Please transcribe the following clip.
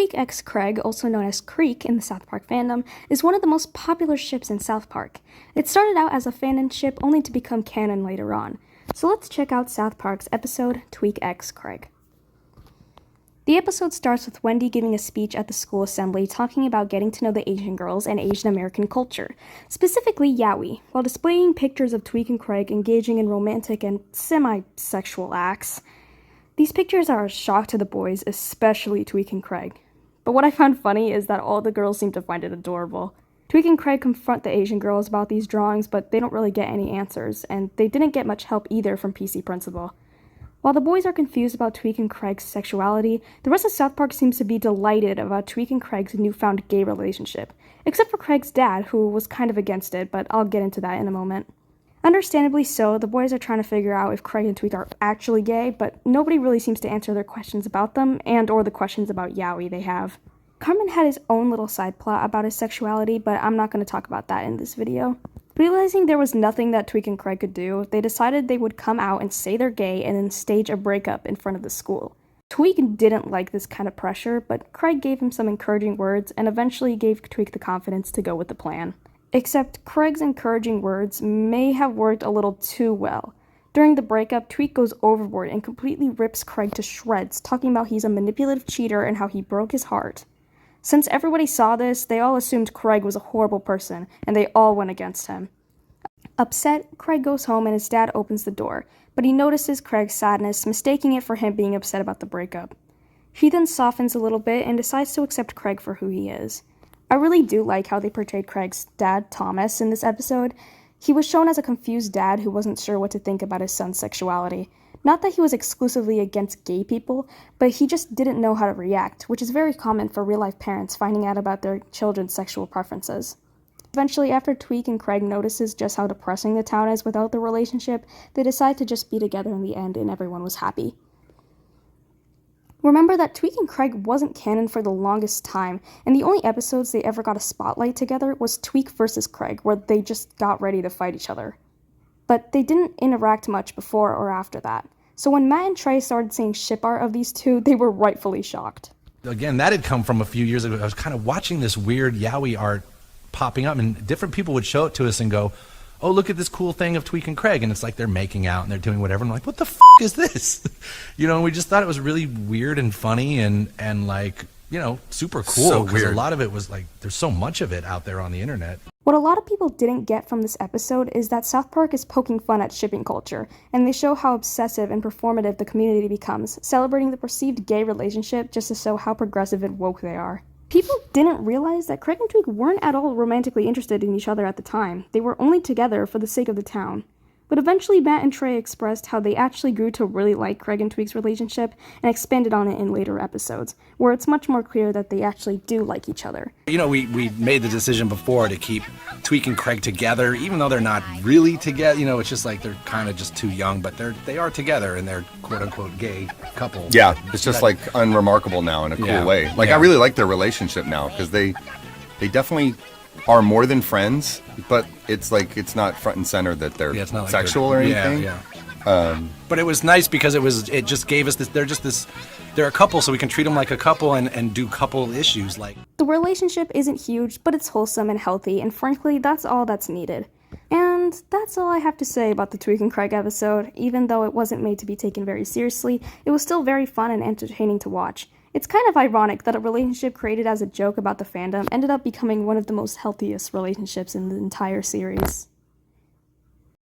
Tweek x Craig, also known as Creek in the South Park fandom, is one of the most popular ships in South Park. It started out as a fandom ship only to become canon later on. So let's check out South Park's episode, Tweek x Craig. The episode starts with Wendy giving a speech at the school assembly talking about getting to know the Asian girls and Asian American culture, specifically yaoi, while displaying pictures of Tweek and Craig engaging in romantic and semi-sexual acts. These pictures are a shock to the boys, especially Tweek and Craig. But what I found funny is that all the girls seem to find it adorable. Tweek and Craig confront the Asian girls about these drawings, but they don't really get any answers, and they didn't get much help either from PC Principal. While the boys are confused about Tweek and Craig's sexuality, the rest of South Park seems to be delighted about Tweek and Craig's newfound gay relationship, except for Craig's dad, who was kind of against it, but I'll get into that in a moment. Understandably so, the boys are trying to figure out if Craig and Tweek are actually gay, but nobody really seems to answer their questions about them, and or the questions about yaoi they have. Carmen had his own little side plot about his sexuality, but I'm not going to talk about that in this video. Realizing there was nothing that Tweek and Craig could do, they decided they would come out and say they're gay and then stage a breakup in front of the school. Tweek didn't like this kind of pressure, but Craig gave him some encouraging words and eventually gave Tweek the confidence to go with the plan. Except Craig's encouraging words may have worked a little too well. During the breakup, Tweek goes overboard and completely rips Craig to shreds, talking about he's a manipulative cheater and how he broke his heart. Since everybody saw this, they all assumed Craig was a horrible person, and they all went against him. Upset, Craig goes home and his dad opens the door, but he notices Craig's sadness, mistaking it for him being upset about the breakup. He then softens a little bit and decides to accept Craig for who he is. I really do like how they portrayed Craig's dad, Thomas, in this episode. He was shown as a confused dad who wasn't sure what to think about his son's sexuality. Not that he was exclusively against gay people, but he just didn't know how to react, which is very common for real-life parents finding out about their children's sexual preferences. Eventually, after Tweek and Craig notices just how depressing the town is without the relationship, they decide to just be together in the end and everyone was happy. Remember that Tweek and Craig wasn't canon for the longest time, and the only episodes they ever got a spotlight together was Tweek versus Craig, where they just got ready to fight each other. But they didn't interact much before or after that. So when Matt and Trey started seeing ship art of these two, they were rightfully shocked. Again, that had come from a few years ago. I was kind of watching this weird yaoi art popping up, and different people would show it to us and go, oh, look at this cool thing of Tweek and Craig, and it's like they're making out and they're doing whatever. I'm like, what the f*** is this? You know, we just thought it was really weird and funny and like, you know, super cool. Because a lot of it was like, there's so much of it out there on the internet. What a lot of people didn't get from this episode is that South Park is poking fun at shipping culture, and they show how obsessive and performative the community becomes, celebrating the perceived gay relationship just to show how progressive and woke they are. People didn't realize that Craig and Tweek weren't at all romantically interested in each other at the time. They were only together for the sake of the town. But eventually Matt and Trey expressed how they actually grew to really like Craig and Tweek's relationship and expanded on it in later episodes, where it's much more clear that they actually do like each other. You know, we made the decision before to keep Tweek and Craig together, even though they're not really together. You know, it's just like they're kind of just too young, but they are together and they're quote-unquote gay couple. Yeah, it's just like unremarkable now in a cool way. Like I really like their relationship now because they definitely are more than friends, but it's like it's not front and center that they're not sexual or anything. But it was nice because it just gave us this. They're a couple, so we can treat them like a couple and do couple issues like. The relationship isn't huge, but it's wholesome and healthy, and frankly, that's all that's needed. And that's all I have to say about the Tweek and Craig episode. Even though it wasn't made to be taken very seriously, it was still very fun and entertaining to watch. It's kind of ironic that a relationship created as a joke about the fandom ended up becoming one of the most healthiest relationships in the entire series.